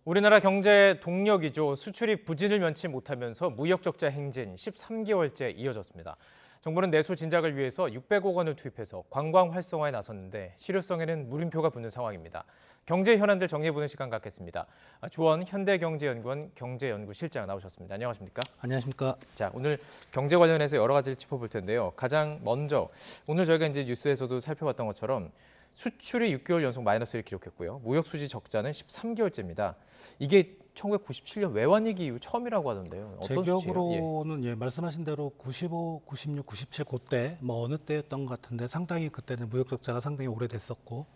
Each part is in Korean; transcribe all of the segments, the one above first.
우리나라 경제 동력이죠. 수출이 부진을 면치 못하면서 무역 적자 행진 13개월째 이어졌습니다. 정부는 내수 진작을 위해서 600억 원을 투입해서 관광 활성화에 나섰는데 실효성에는 물음표가 붙는 상황입니다. 경제 현안들 정리해보는 시간 갖겠습니다. 주원 현대경제연구원 경제연구실장 나오셨습니다. 안녕하십니까? 안녕하십니까? 자, 오늘 경제 관련해서 여러 가지를 짚어볼 텐데요. 가장 먼저 오늘 저희가 이제 뉴스에서도 살펴봤던 것처럼 수출이 6개월 연속 마이너스를 기록했고요. 무역 수지 적자는 13개월째입니다. 이게 1997년 외환위기 이후 처음이라고 하던데요. 어떤 제 수치예요? 기억으로는 말씀하신 대로 95, 96, 97 그때 뭐 어느 때였던 것 같은데 상당히 그때는 무역 적자가 상당히 오래됐었고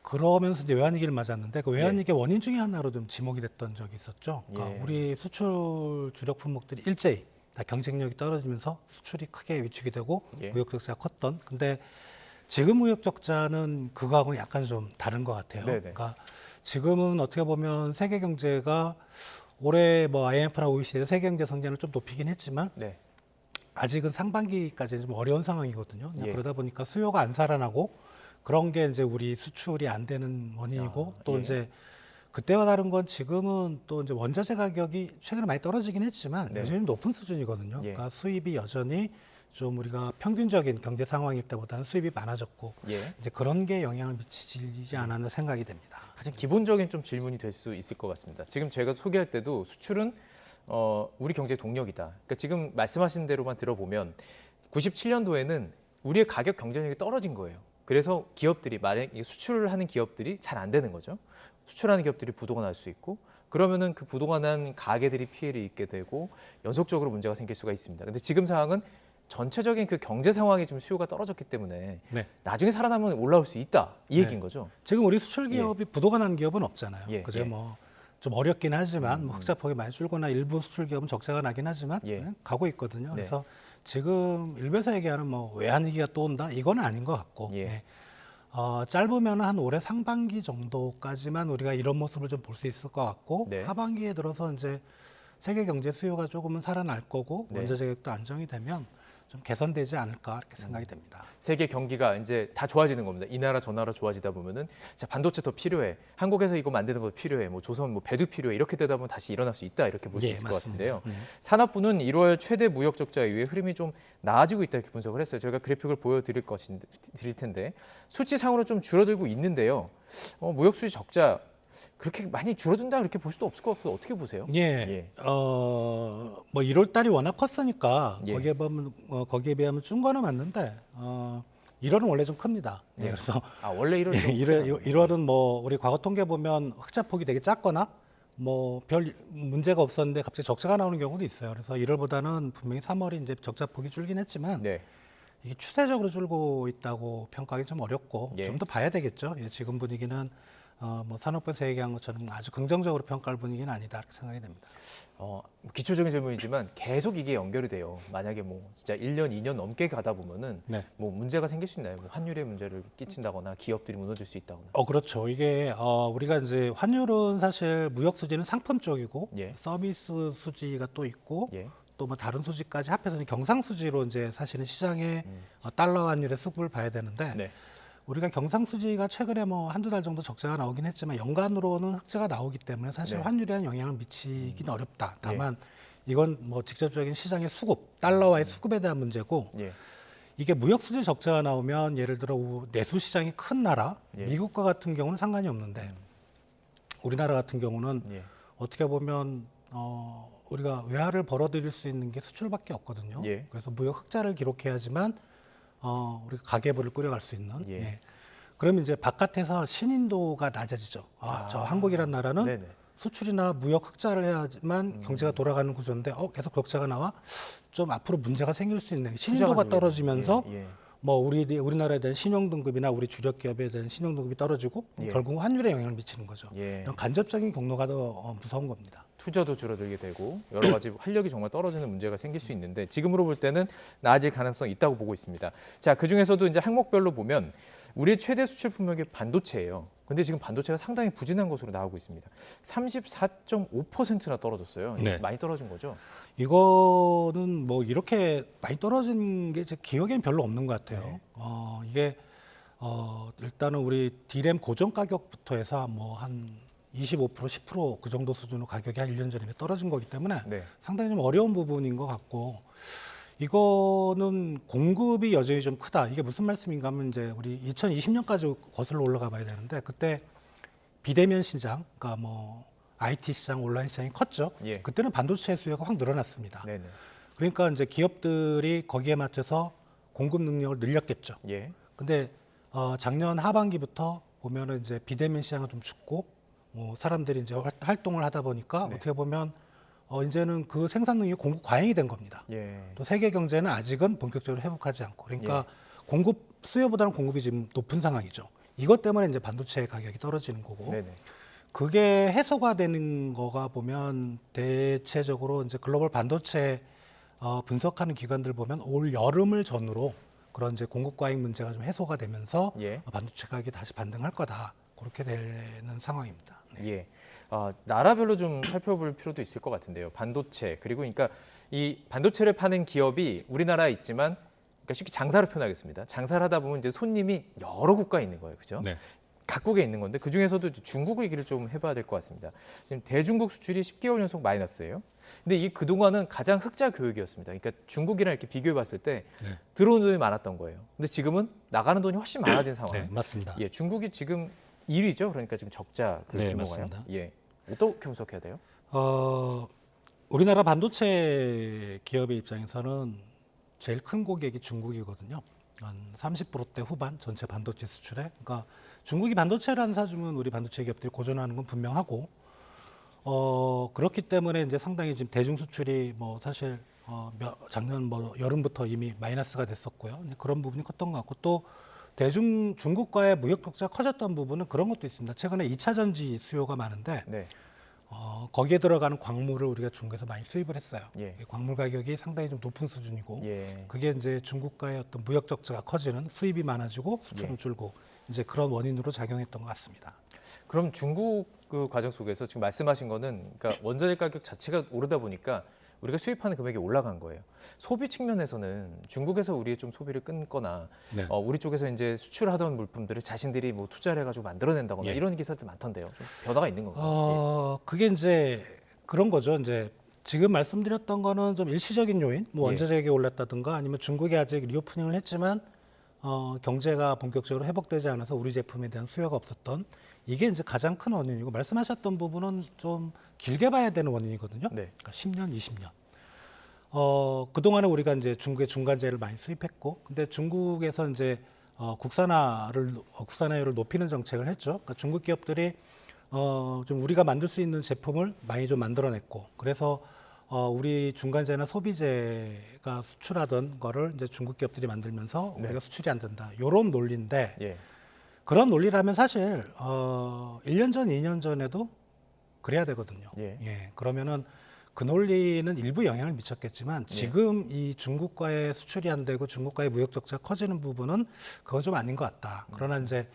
그러면서 이제 외환위기를 맞았는데 그 외환위기의 원인 중에 하나로 좀 지목이 됐던 적이 있었죠. 그러니까 우리 수출 주력 품목들이 일제히 다 경쟁력이 떨어지면서 수출이 크게 위축이 되고 무역 적자가 컸던. 근데 지금 무역 적자는 그거하고는 약간 좀 다른 것 같아요. 네네. 그러니까 지금은 어떻게 보면 세계 경제가 올해 뭐 IMF나 OECD의 세계 경제 성장을 좀 높이긴 했지만 네. 아직은 상반기까지는 좀 어려운 상황이거든요. 예. 그러다 보니까 수요가 안 살아나고 그런 게 이제 우리 수출이 안 되는 원인이고 또 예. 이제 그때와 다른 건 지금은 또 이제 원자재 가격이 최근에 많이 떨어지긴 했지만 네. 여전히 높은 수준이거든요. 예. 그러니까 수입이 여전히 좀 우리가 평균적인 경제 상황일 때보다는 수입이 많아졌고 예. 이제 그런 게 영향을 미치지 않았나 생각이 됩니다. 가장 기본적인 좀 질문이 될 수 있을 것 같습니다. 지금 제가 소개할 때도 수출은 우리 경제 동력이다. 그러니까 지금 말씀하신 대로만 들어보면 97년도에는 우리의 가격 경쟁력이 떨어진 거예요. 그래서 기업들이 만약에 수출을 하는 기업들이 잘 안 되는 거죠. 수출하는 기업들이 부도가 날 수 있고 그러면은 그 부도가 난 가게들이 피해를 입게 되고 연속적으로 문제가 생길 수가 있습니다. 근데 지금 상황은 전체적인 그 경제 상황이 좀 수요가 떨어졌기 때문에 네. 나중에 살아나면 올라올 수 있다 이 얘기인 거죠. 지금 우리 수출 기업이 부도가 난 기업은 없잖아요. 예, 그죠? 예. 뭐 좀 어렵긴 하지만 뭐 흑자폭이 많이 줄거나 일부 수출 기업은 적자가 나긴 하지만 예. 가고 있거든요. 네. 그래서 지금 일베에서 얘기하는 뭐 외환위기가 또 온다 이건 아닌 것 같고 예. 짧으면 한 올해 상반기 정도까지만 우리가 이런 모습을 좀 볼 수 있을 것 같고 네. 하반기에 들어서 이제 세계 경제 수요가 조금은 살아날 거고 네. 원자재 가격도 안정이 되면 좀 개선되지 않을까 이렇게 생각이 됩니다. 세계 경기가 이제 다 좋아지는 겁니다. 이 나라 저 나라 좋아지다 보면은 자 반도체 더 필요해. 한국에서 이거 만드는 거 필요해. 뭐 조선 뭐 배도 필요해. 이렇게 되다 보면 다시 일어날 수 있다. 이렇게 볼 수 예, 있을 맞습니다. 것 같은데요. 산업부는 1월 최대 무역 적자 이후에 흐름이 좀 나아지고 있다 이렇게 분석을 했어요. 저희가 그래픽을 보여드릴 드릴 텐데 수치상으로 좀 줄어들고 있는데요. 무역 수지 적자 그렇게 많이 줄어든다 이렇게 볼 수도 없을 것 같고 어떻게 보세요? 예. 뭐 1월 달이 워낙 컸으니까 예. 거기에 비하면 준 거는 맞는데 1월은 원래 좀 큽니다. 예. 그래서 원래 1월 1월은 뭐 우리 과거 통계 보면 흑자폭이 되게 작거나 뭐 별 문제가 없었는데 갑자기 적자가 나오는 경우도 있어요. 그래서 1월보다는 분명히 3월이 이제 적자폭이 줄긴 했지만 네. 이게 추세적으로 줄고 있다고 평가하기 좀 어렵고 예. 좀 더 봐야 되겠죠. 지금 분위기는 뭐 산업부에서 얘기한 것처럼 아주 긍정적으로 평가할 분위기는 아니다 이렇게 생각이 됩니다. 기초적인 질문이지만 계속 이게 연결이 돼요. 만약에 뭐 진짜 1년, 2년 넘게 가다 보면은 네. 뭐 문제가 생길 수 있나요? 뭐 환율에 문제를 끼친다거나 기업들이 무너질 수 있다거나. 그렇죠. 이게 우리가 이제 환율은 사실 무역 수지는 상품 쪽이고 예. 서비스 수지가 또 있고 예. 또 뭐 다른 수지까지 합해서는 경상 수지로 이제 사실은 시장의 달러 환율의 수급을 봐야 되는데 네. 우리가 경상 수지가 최근에 뭐 한두 달 정도 적자가 나오긴 했지만 연간으로는 흑자가 나오기 때문에 사실 네. 환율에 영향을 미치기는 어렵다. 다만 이건 뭐 직접적인 시장의 수급, 달러와의 수급에 대한 문제고 예. 이게 무역 수지 적자가 나오면 예를 들어 내수 시장이 큰 나라, 예. 미국과 같은 경우는 상관이 없는데 우리나라 같은 경우는 예. 어떻게 보면 우리가 외화를 벌어들일 수 있는 게 수출밖에 없거든요. 예. 그래서 무역 흑자를 기록해야지만 우리가 가계부를 꾸려갈 수 있는. 예. 그러면 이제 바깥에서 신인도가 낮아지죠. 저 한국이란 나라는 네네. 수출이나 무역 흑자를 해야지만 경제가 돌아가는 구조인데 계속 적자가 나와 좀 앞으로 문제가 생길 수 있는 신인도가 떨어지면서 예. 뭐 우리나라에 대한 신용 등급이나 우리 주력 기업에 대한 신용 등급이 떨어지고 예. 결국 환율에 영향을 미치는 거죠. 예. 이런 간접적인 경로가 더 무서운 겁니다. 투자도 줄어들게 되고 여러 가지 활력이 정말 떨어지는 문제가 생길 수 있는데 지금으로 볼 때는 나아질 가능성이 있다고 보고 있습니다. 자, 그 중에서도 이제 항목별로 보면 우리의 최대 수출 품목이 반도체예요. 근데 지금 반도체가 상당히 부진한 것으로 나오고 있습니다. 34.5%나 떨어졌어요. 네. 많이 떨어진 거죠? 이거는 뭐 이렇게 많이 떨어진 게 제 기억에는 별로 없는 것 같아요. 네. 이게 일단은 우리 디램 고정 가격부터 해서 뭐 한 25%, 10%그 정도 수준으로 가격이 한 1년 전에 떨어진 거기 때문에 네. 상당히 좀 어려운 부분인 것 같고 이거는 공급이 여전히 좀 크다. 이게 무슨 말씀인가 하면 이제 우리 2020년까지 거슬러 올라가 봐야 되는데 그때 비대면 시장, 그러니까 뭐 IT 시장, 온라인 시장이 컸죠. 예. 그때는 반도체 수요가 확 늘어났습니다. 네네. 그러니까 이제 기업들이 거기에 맞춰서 공급 능력을 늘렸겠죠. 예. 근데 작년 하반기부터 보면은 이제 비대면 시장은 좀 죽고 사람들이 이제 활동을 하다 보니까 네. 어떻게 보면 이제는 그 생산 능력이 공급 과잉이 된 겁니다. 예. 또 세계 경제는 아직은 본격적으로 회복하지 않고 그러니까 공급 수요보다는 공급이 지금 높은 상황이죠. 이것 때문에 이제 반도체 가격이 떨어지는 거고 네네. 그게 해소가 되는 거가 보면 대체적으로 이제 글로벌 반도체 분석하는 기관들 보면 올 여름을 전후로 그런 이제 공급 과잉 문제가 좀 해소가 되면서 예. 반도체 가격이 다시 반등할 거다. 그렇게 되는 상황입니다. 네. 예. 나라별로 좀 살펴볼 필요도 있을 것 같은데요. 반도체 그리고 그러니까 이 반도체를 파는 기업이 우리나라에 있지만 그러니까 쉽게 장사를 표현하겠습니다. 장사를 하다 보면 이제 손님이 여러 국가에 있는 거예요, 그죠? 네. 각국에 있는 건데 그 중에서도 중국 얘기를 좀 해봐야 될 것 같습니다. 지금 대중국 수출이 10개월 연속 마이너스예요. 근데 이 그동안은 가장 흑자 교육이었습니다. 그러니까 중국이랑 이렇게 비교해봤을 때 네. 들어오는 돈이 많았던 거예요. 근데 지금은 나가는 돈이 훨씬 많아진 상황. 네, 맞습니다. 예, 중국이 지금 1위죠. 그러니까 지금 적자 그 네, 규모가요. 맞습니다. 예, 어떻게 분석해야 돼요? 우리나라 반도체 기업의 입장에서는 제일 큰 고객이 중국이거든요. 한 30%대 후반 전체 반도체 수출에. 그러니까 중국이 반도체를 안 사주면 우리 반도체 기업들이 고전하는 건 분명하고 그렇기 때문에 이제 상당히 지금 대중 수출이 뭐 사실 작년 뭐 여름부터 이미 마이너스가 됐었고요. 이제 그런 부분이 컸던 것 같고 또 중국과의 무역 격차가 커졌던 부분은 그런 것도 있습니다. 최근에 2차 전지 수요가 많은데 네. 거기에 들어가는 광물을 우리가 중국에서 많이 수입을 했어요. 예. 광물 가격이 상당히 좀 높은 수준이고 예. 그게 이제 중국과의 어떤 무역 적자가 커지는 수입이 많아지고 수출은 줄고 이제 그런 원인으로 작용했던 것 같습니다. 그럼 중국 그 과정 속에서 지금 말씀하신 거는 그러니까 원자재 가격 자체가 오르다 보니까 우리가 수입하는 금액이 올라간 거예요. 소비 측면에서는 중국에서 우리의 좀 소비를 끊거나 네. 우리 쪽에서 이제 수출하던 물품들을 자신들이 뭐 투자를 해가지고 만들어낸다거나 예. 이런 기사들 많던데요. 좀 변화가 있는 건가요? 그게 이제 그런 거죠. 이제 지금 말씀드렸던 거는 좀 일시적인 요인, 뭐 예. 원자재 가격이 올랐다든가 아니면 중국이 아직 리오프닝을 했지만 경제가 본격적으로 회복되지 않아서 우리 제품에 대한 수요가 없었던 이게 이제 가장 큰 원인이고 말씀하셨던 부분은 좀 길게 봐야 되는 원인이거든요. 네. 그러니까 10년, 20년. 그동안에 우리가 이제 중국의 중간재를 많이 수입했고, 근데 중국에서 이제 국산화율을 높이는 정책을 했죠. 그러니까 중국 기업들이 좀 우리가 만들 수 있는 제품을 많이 좀 만들어냈고, 그래서 우리 중간재나 소비재가 수출하던 거를 이제 중국 기업들이 만들면서 네. 우리가 수출이 안 된다. 이런 논리인데 예. 그런 논리라면 사실 1년 전, 2년 전에도 그래야 되거든요. 예. 그러면은 그 논리는 일부 영향을 미쳤겠지만 지금 이 중국과의 수출이 안 되고 중국과의 무역 적자가 커지는 부분은 그건 좀 아닌 것 같다. 그러나 이제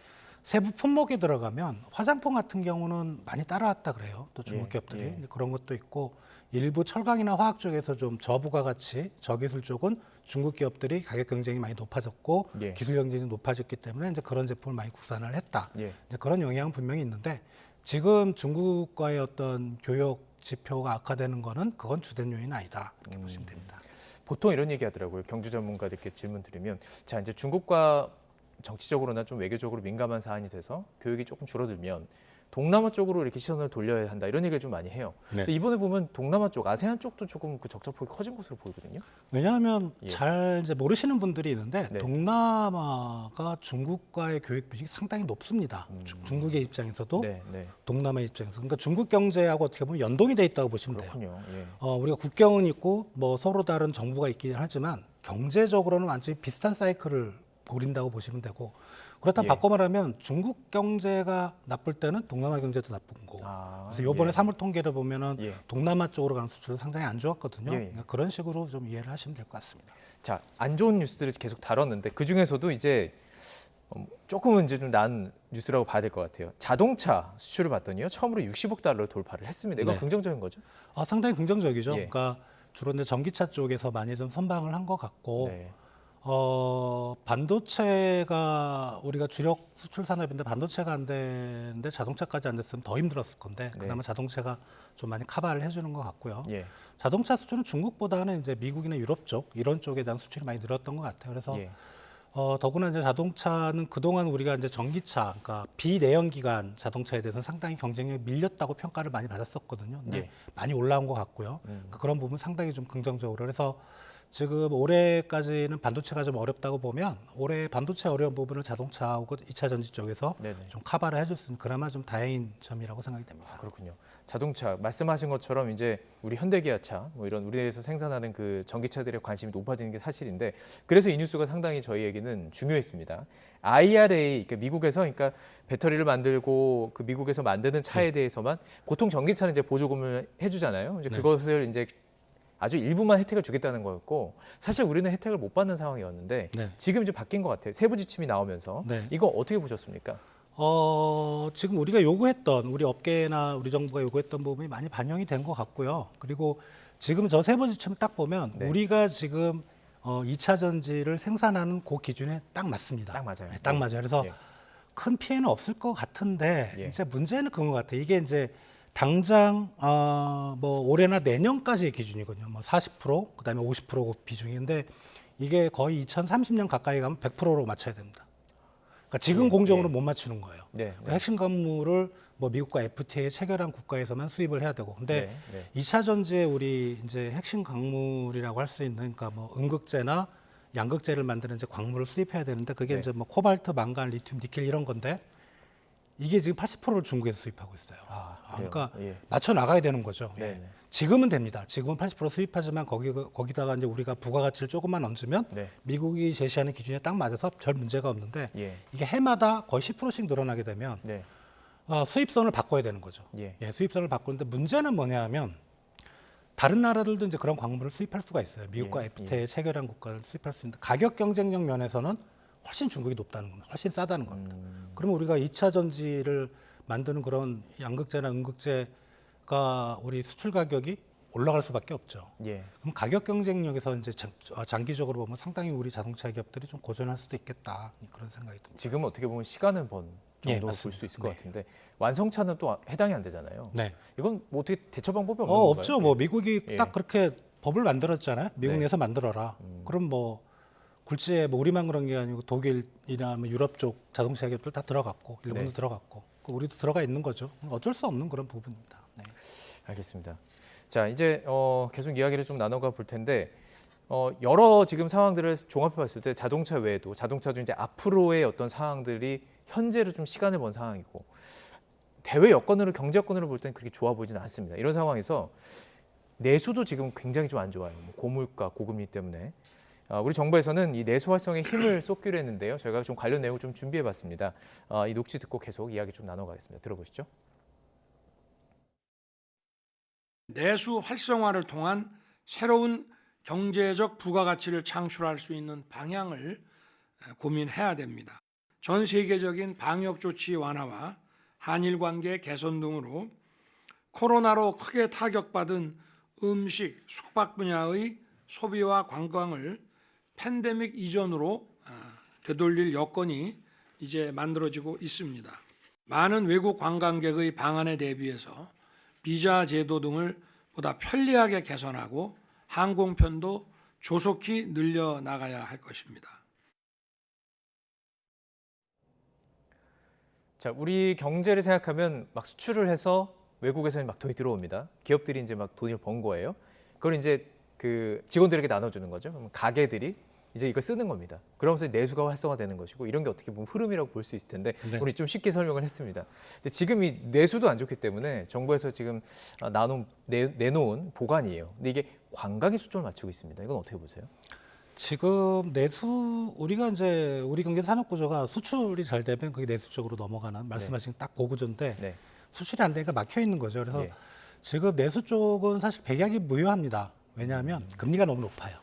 세부 품목에 들어가면 화장품 같은 경우는 많이 따라왔다 그래요. 또 중국 예, 기업들이 예. 그런 것도 있고 일부 철강이나 화학 쪽에서 좀 저부가가치, 저기술 쪽은 중국 기업들이 가격 경쟁이 많이 높아졌고 예. 기술 경쟁이 높아졌기 때문에 이제 그런 제품을 많이 국산을 했다. 예. 이제 그런 영향은 분명히 있는데 지금 중국과의 어떤 교역 지표가 악화되는 거는 그건 주된 요인은 아니다. 이렇게 보시면 됩니다. 보통 이런 얘기 하더라고요. 경제 전문가들께 질문 드리면 자 이제 중국과 정치적으로나 좀 외교적으로 민감한 사안이 돼서 교육이 조금 줄어들면 동남아 쪽으로 이렇게 시선을 돌려야 한다 이런 얘기를 좀 많이 해요. 네. 근데 이번에 보면 동남아 쪽, 아세안 쪽도 조금 그 적자폭이 커진 것으로 보이거든요. 왜냐하면 예. 잘 이제 모르시는 분들이 있는데 네. 동남아가 중국과의 교육 비중이 상당히 높습니다. 중국의 입장에서도 네, 네. 동남아 입장에서 그러니까 중국 경제하고 어떻게 보면 연동이 돼 있다고 보시면 돼요. 그렇군요. 예. 우리가 국경은 있고 뭐 서로 다른 정부가 있긴 하지만 경제적으로는 완전히 비슷한 사이클을 벌인다고 보시면 되고 그렇다면 예. 바꿔 말하면 중국 경제가 나쁠 때는 동남아 경제도 나쁜 거고 그래서 이번에 예. 3월 통계를 보면은 예. 동남아 쪽으로 가는 수출은 상당히 안 좋았거든요. 예. 그러니까 그런 식으로 좀 이해를 하시면 될 것 같습니다. 자, 안 좋은 뉴스들을 계속 다뤘는데 그 중에서도 이제 조금은 이제 좀 나은 뉴스라고 봐야 될 것 같아요. 자동차 수출을 봤더니요, 처음으로 60억 달러 돌파를 했습니다. 이건 네. 긍정적인 거죠? 상당히 긍정적이죠. 예. 그러니까 주로 이제 전기차 쪽에서 많이 좀 선방을 한 것 같고 네. 반도체가 우리가 주력 수출 산업인데 반도체가 안 되는데 자동차까지 안 됐으면 더 힘들었을 건데 네. 그나마 자동차가 좀 많이 커버를 해주는 것 같고요. 예. 자동차 수출은 중국보다는 이제 미국이나 유럽 쪽 이런 쪽에 대한 수출이 많이 늘었던 것 같아요. 그래서 예. 더구나 이제 자동차는 그동안 우리가 이제 전기차, 그러니까 비내연기관 자동차에 대해서는 상당히 경쟁력이 밀렸다고 평가를 많이 받았었거든요. 근데 예. 많이 올라온 것 같고요. 그러니까 그런 부분 상당히 좀 긍정적으로. 그래서 지금 올해까지는 반도체가 좀 어렵다고 보면 올해 반도체 어려운 부분을 자동차하고 2차 전지 쪽에서 네네. 좀 커버를 해줬으니 그나마 좀 다행인 점이라고 생각이 됩니다. 그렇군요. 자동차 말씀하신 것처럼 이제 우리 현대기아차 뭐 이런 우리나라에서 생산하는 그 전기차들의 관심이 높아지는 게 사실인데 그래서 이 뉴스가 상당히 저희에게는 중요했습니다. IRA 그러니까 미국에서 그러니까 배터리를 만들고 그 미국에서 만드는 차에 대해서만 보통 전기차는 이제 보조금을 해주잖아요. 이제 그것을 이제 아주 일부만 혜택을 주겠다는 거였고 사실 우리는 혜택을 못 받는 상황이었는데 지금 이제 바뀐 것 같아요. 세부 지침이 나오면서 이거 어떻게 보셨습니까? 지금 우리가 요구했던 우리 업계나 우리 정부가 요구했던 부분이 많이 반영이 된 것 같고요. 그리고 지금 저 세부 지침 딱 보면 우리가 지금 2차 전지를 생산하는 그 기준에 딱 맞습니다. 딱 맞아요. 딱 맞아요. 그래서 큰 피해는 없을 것 같은데 이제 문제는 그런 것 같아요. 이게 이제 당장 뭐 올해나 내년까지의 기준이거든요. 뭐 40% 그다음에 50% 비중인데 이게 거의 2030년 가까이 가면 100%로 맞춰야 됩니다. 그러니까 지금 공정으로 못 맞추는 거예요. 그러니까 핵심 광물을 뭐 미국과 FTA에 체결한 국가에서만 수입을 해야 되고, 근데 2차 전지에 우리 이제 핵심 광물이라고 할 수 있는 그러니까 뭐 음극재나 양극재를 만드는 이제 광물을 수입해야 되는데 그게 이제 뭐 코발트, 망간, 리튬, 니켈 이런 건데 이게 지금 80%를 중국에서 수입하고 있어요. 그러니까 맞춰 나가야 되는 거죠. 지금은 됩니다. 지금은 80% 수입하지만 거기다가 이제 우리가 부가가치를 조금만 얹으면 미국이 제시하는 기준에 딱 맞아서 별 문제가 없는데 이게 해마다 거의 10%씩 늘어나게 되면 수입선을 바꿔야 되는 거죠. 수입선을 바꾸는데 문제는 뭐냐하면 다른 나라들도 이제 그런 광물을 수입할 수가 있어요. 미국과 FTA에 체결한 국가를 수입할 수 있는데 가격 경쟁력 면에서는 훨씬 중국이 높다는 겁니다. 훨씬 싸다는 겁니다. 그러면 우리가 2차 전지를 만드는 그런 양극재나 음극재가 우리 수출 가격이 올라갈 수밖에 없죠. 그럼 가격 경쟁력에서 이제 장기적으로 보면 상당히 우리 자동차 기업들이 좀 고전할 수도 있겠다 그런 생각이 듭니다. 지금 어떻게 보면 시간을 번 정도 볼 수 있을 것 같은데 완성차는 또 해당이 안 되잖아요. 이건 뭐 어떻게 대처 방법이 없는 건가요? 없죠. 뭐 미국이 딱 그렇게 법을 만들었잖아요. 미국 내에서 만들어라. 그럼 뭐 굴지에 뭐 우리만 그런 게 아니고 독일이나 뭐 유럽 쪽 자동차 기업들 다 들어갔고 일본도 들어갔고 우리도 들어가 있는 거죠. 어쩔 수 없는 그런 부분입니다. 알겠습니다. 자 이제 계속 이야기를 좀 나눠가 볼 텐데 여러 지금 상황들을 종합해 봤을 때 자동차 외에도 자동차도 이제 앞으로의 어떤 상황들이 현재로 좀 시간을 번 상황이고 대외 여건으로 경제 여건으로 볼 때는 그렇게 좋아 보이지는 않습니다. 이런 상황에서 내수도 지금 굉장히 좀 안 좋아요. 뭐 고물가, 고금리 때문에. 우리 정부에서는 이 내수 활성에 힘을 쏟기로 했는데요. 저희가 좀 관련 내용을 좀 준비해봤습니다. 이 녹취 듣고 계속 이야기 좀 나눠가겠습니다. 들어보시죠. 내수 활성화를 통한 새로운 경제적 부가가치를 창출할 수 있는 방향을 고민해야 됩니다. 전 세계적인 방역 조치 완화와 한일 관계 개선 등으로 코로나로 크게 타격받은 음식, 숙박 분야의 소비와 관광을 팬데믹 이전으로 되돌릴 여건이 이제 만들어지고 있습니다. 많은 외국 관광객의 방한에 대비해서 비자 제도 등을 보다 편리하게 개선하고 항공편도 조속히 늘려나가야 할 것입니다. 자, 우리 경제를 생각하면 막 수출을 해서 외국에서 막 돈이 들어옵니다. 기업들이 이제 막 돈을 번 거예요. 그걸 이제 그 직원들에게 나눠주는 거죠. 그럼 가게들이 이제 이걸 쓰는 겁니다. 그러면서 내수가 활성화되는 것이고 이런 게 어떻게 보면 흐름이라고 볼 수 있을 텐데 우리 좀 쉽게 설명을 했습니다. 근데 지금 이 내수도 안 좋기 때문에 정부에서 지금 내놓은 보관이에요. 근데 이게 관광에 초점을 맞추고 있습니다. 이건 어떻게 보세요? 지금 내수 우리가 이제 우리 경제 산업 구조가 수출이 잘 되면 그게 내수 쪽으로 넘어가는 말씀하신 딱 그 구조인데 수출이 안 되니까 막혀 있는 거죠. 그래서 지금 내수 쪽은 사실 백약이 무효합니다. 왜냐하면 금리가 너무 높아요.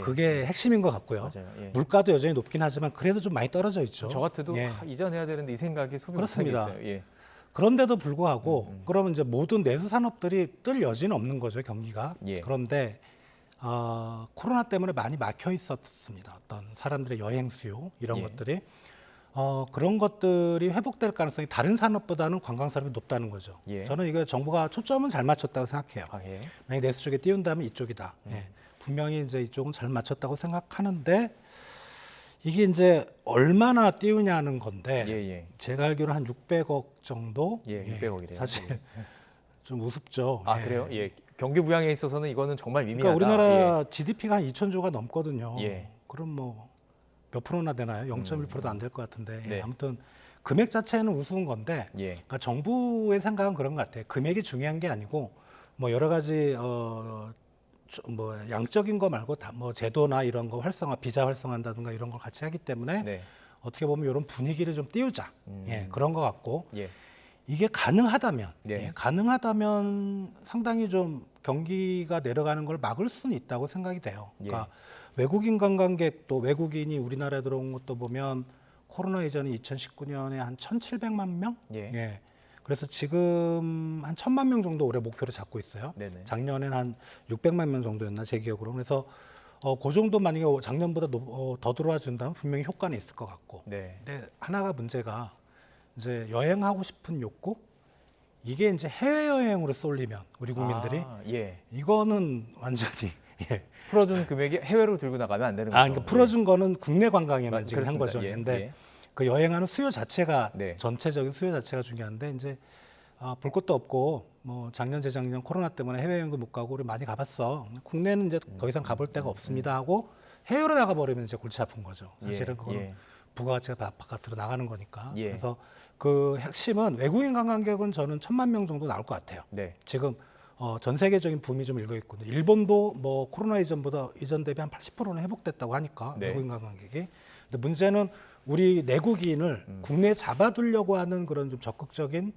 그게 핵심인 것 같고요. 물가도 여전히 높긴 하지만 그래도 좀 많이 떨어져 있죠. 저 같아도 이전해야 되는데 이 생각이 속이 그렇습니다. 있어요. 그런데도 불구하고 그러면 이제 모든 내수 산업들이 뜰 여지는 없는 거죠, 경기가. 그런데 코로나 때문에 많이 막혀 있었습니다. 어떤 사람들의 여행 수요 이런 예. 것들이 그런 것들이 회복될 가능성이 다른 산업보다는 관광 산업이 높다는 거죠. 예. 저는 이거 정부가 초점은 잘 맞췄다고 생각해요. 아, 예. 만약 내수 쪽에 띄운다면 이쪽이다. 예. 분명히 이제 이쪽은 잘 맞췄다고 생각하는데 이게 이제 얼마나 띄우냐는 건데 예, 예. 제가 알기로 한 600억 정도. 예, 600억 이래요. 사실 좀 우습죠. 아, 예. 그래요? 예. 경기 부양에 있어서는 이거는 정말 미미하다. 그러니까 우리나라 GDP가 한 2,000조가 넘거든요. 예. 그럼 뭐 몇 프로나 되나요? 0.1%도 안 될 것 같은데. 네. 아무튼 금액 자체는 우스운 건데 예. 그러니까 정부의 생각은 그런 것 같아요. 금액이 중요한 게 아니고 뭐 여러 가지 뭐 양적인 거 말고 다 뭐 제도나 이런 거 활성화, 비자 활성화한다든가 이런 걸 같이 하기 때문에 네. 어떻게 보면 이런 분위기를 좀 띄우자. 예, 그런 것 같고 예. 이게 가능하다면, 네. 예, 가능하다면 상당히 좀 경기가 내려가는 걸 막을 수는 있다고 생각이 돼요. 그러니까 외국인 관광객도 외국인이 우리나라에 들어온 것도 보면 코로나 이전에 2019년에 한 1,700만 명? 예. 예. 그래서 지금 한 1,000만 명 정도 올해 목표로 잡고 있어요. 네네. 작년에는 한 600만 명 정도였나 제 기억으로. 그래서 그 정도 만약에 작년보다 더 들어와 준다면 분명히 효과는 있을 것 같고. 네. 근데 하나가 문제가 이제 여행하고 싶은 욕구 이게 이제 해외 여행으로 쏠리면 우리 국민들이 아, 예. 이거는 완전히 예. 풀어준 금액이 해외로 들고 나가면 안 되는 거죠. 그러니까 풀어준 거는 국내 관광에만 지금 한 그렇습니다. 거죠. 예, 근데 예. 그 여행하는 수요 자체가 네. 전체적인 수요 자체가 중요한데 이제 볼 것도 없고 뭐 작년 재작년 코로나 때문에 해외여행도 못 가고 우리 많이 가봤어. 국내는 이제 더 이상 가볼 데가 없습니다 하고 해외로 나가버리면 이제 골치 아픈 거죠. 사실은 그거는 예. 부가가치가 바깥으로 나가는 거니까. 예. 그래서 그 핵심은 외국인 관광객은 저는 1,000만 명 정도 나올 것 같아요. 네. 지금 전 세계적인 붐이 좀 일고 있거든요. 일본도 뭐 코로나 이전 대비 한 80%는 회복됐다고 하니까 네. 외국인 관광객이. 근데 문제는 우리 내국인을 국내에 잡아두려고 하는 그런 좀 적극적인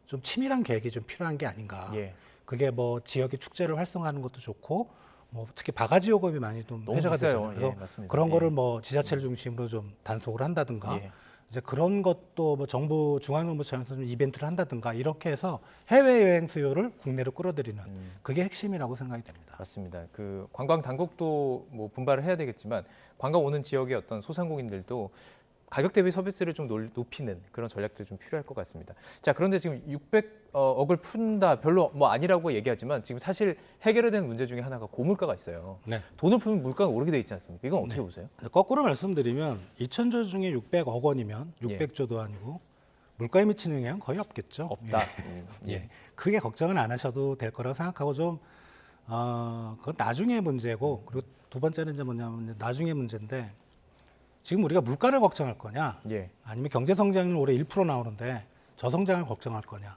좀 치밀한 계획이 좀 필요한 게 아닌가. 예. 그게 뭐 지역의 축제를 활성화하는 것도 좋고 뭐 특히 바가지 요금이 많이 좀 너무 회자가 비싸요. 되잖아요. 그래서 예, 맞습니다. 그런 예. 거를 뭐 지자체를 중심으로 좀 단속을 한다든가 예. 이제 그런 것도 뭐 정부 중앙정부 차원에서 좀 이벤트를 한다든가 이렇게 해서 해외 여행 수요를 국내로 끌어들이는 그게 핵심이라고 생각이 됩니다. 맞습니다. 그 관광 당국도 뭐 분발을 해야 되겠지만 관광 오는 지역의 어떤 소상공인들도 가격 대비 서비스를 좀 높이는 그런 전략들이 좀 필요할 것 같습니다. 자, 그런데 지금 600억을 푼다 별로 뭐 아니라고 얘기하지만 지금 사실 해결해야 되는 문제 중에 하나가 고물가가 있어요. 네. 돈을 풀면 물가가 오르게 돼 있지 않습니까? 이건 어떻게 보세요? 거꾸로 말씀드리면 2,000조 중에 600억 원이면 예. 600조도 아니고 물가에 미치는 영향은 거의 없겠죠. 없다. 예. 예. 크게 걱정은 안 하셔도 될 거라고 생각하고 좀 그건 나중의 문제고 그리고 두 번째는 이제 뭐냐면 이제 나중의 문제인데 지금 우리가 물가를 걱정할 거냐 예. 아니면 경제 성장률 올해 1% 나오는데 저성장을 걱정할 거냐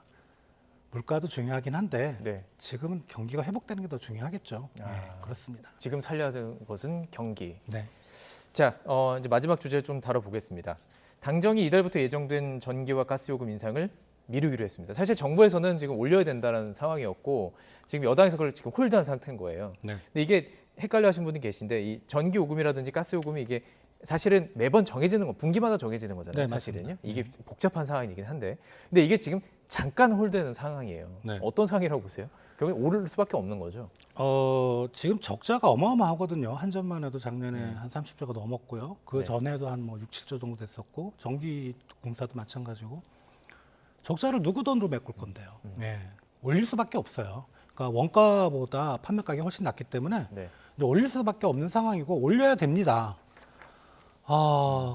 물가도 중요하긴 한데 네. 지금은 경기가 회복되는 게 더 중요하겠죠. 예, 그렇습니다. 지금 살려야 되는 것은 경기. 네. 자, 이제 마지막 주제 좀 다뤄보겠습니다. 당정이 이달부터 예정된 전기와 가스 요금 인상을 미루기로 했습니다. 사실 정부에서는 지금 올려야 된다는 상황이었고 지금 여당에서 그걸 지금 홀드한 상태인 거예요. 네. 근데 이게 헷갈려하시는 분이 계신데 이 전기 요금이라든지 가스 요금이 이게 사실은 매번 정해지는 거, 분기마다 정해지는 거잖아요. 네, 사실은요. 맞습니다. 이게 복잡한 상황이긴 한데, 근데 이게 지금 잠깐 홀드되는 상황이에요. 네. 어떤 상황이라고 보세요? 결국 오를 수밖에 없는 거죠. 지금 적자가 어마어마하거든요. 한전만 해도 작년에 한 30조가 넘었고요. 그 네. 전에도 한 뭐 6, 7조 정도 됐었고 전기공사도 마찬가지고 적자를 누구 돈으로 메꿀 건데요. 예. 올릴 수밖에 없어요. 그러니까 원가보다 판매 가격이 훨씬 낮기 때문에 네. 이제 올릴 수밖에 없는 상황이고 올려야 됩니다.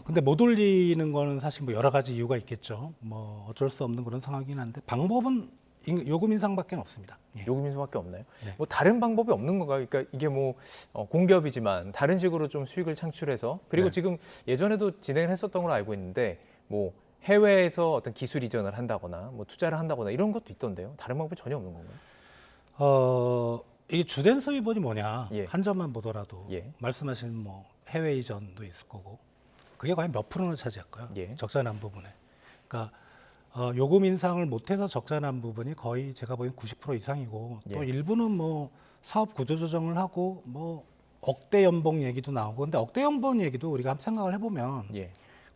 근데 못 올리는 거는 사실 뭐 여러 가지 이유가 있겠죠. 뭐 어쩔 수 없는 그런 상황이긴 한데 방법은 요금 인상밖에 없습니다. 예. 요금 인수밖에 없나요? 네. 뭐 다른 방법이 없는 건가요? 그러니까 이게 뭐 공기업이지만 다른 식으로 좀 수익을 창출해서 그리고 네. 지금 예전에도 진행을 했었던 걸로 알고 있는데 뭐 해외에서 어떤 기술 이전을 한다거나 뭐 투자를 한다거나 이런 것도 있던데요. 다른 방법이 전혀 없는 건가요? 이게 주된 수입원이 뭐냐? 예. 한전만 보더라도 예. 말씀하신 뭐 해외 이전도 있을 거고 그게 과연 몇 프로나 차지할까요? 예. 적자 난 부분에. 그러니까 요금 인상을 못해서 적자 난 부분이 거의 제가 보기엔 90% 이상이고 또 예. 일부는 뭐 사업 구조 조정을 하고 뭐 억대 연봉 얘기도 나오고 근데 억대 연봉 얘기도 우리가 한번 생각을 해보면 예.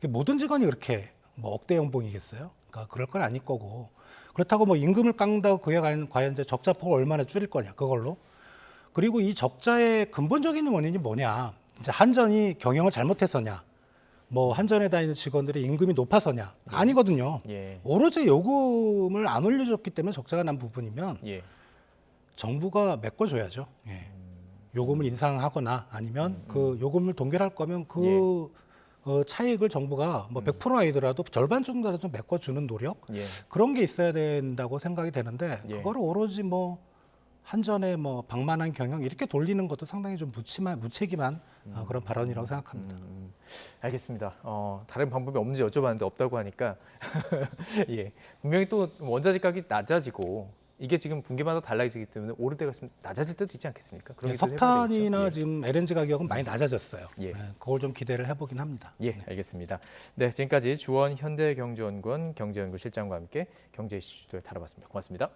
모든 직원이 그렇게 뭐 억대 연봉이겠어요? 그러니까 그럴 건 아닐 거고 그렇다고 뭐 임금을 깎는다고 그게 과연 이제 적자 폭을 얼마나 줄일 거냐 그걸로 그리고 이 적자의 근본적인 원인이 뭐냐? 이제 한전이 경영을 잘못해서냐? 뭐 한전에 다니는 직원들의 임금이 높아서냐? 아니거든요. 예. 오로지 요금을 안 올려줬기 때문에 적자가 난 부분이면 예. 정부가 메꿔줘야죠. 예. 요금을 인상하거나 아니면 그 요금을 동결할 거면 그 차익을 정부가 뭐 100% 아니더라도 절반 정도라도 좀 메꿔주는 노력 예. 그런 게 있어야 된다고 생각이 되는데 예. 그거를 오로지 뭐 한전의 뭐 방만한 경영 이렇게 돌리는 것도 상당히 좀 무책임한 그런 발언이라고 생각합니다. 알겠습니다. 다른 방법이 없는지 여쭤봤는데 없다고 하니까 예. 분명히 또 원자재 가격이 낮아지고 이게 지금 분기마다 달라지기 때문에 오를 때가 있으면 낮아질 때도 있지 않겠습니까? 그런 예, 게 좀 해봐야 석탄이나 되겠죠. 지금 LNG 가격은 많이 낮아졌어요. 예. 그걸 좀 기대를 해보긴 합니다. 예, 알겠습니다. 네, 지금까지 주원 현대경제원권 경제연구실장과 함께 경제 이슈들 다뤄봤습니다. 고맙습니다.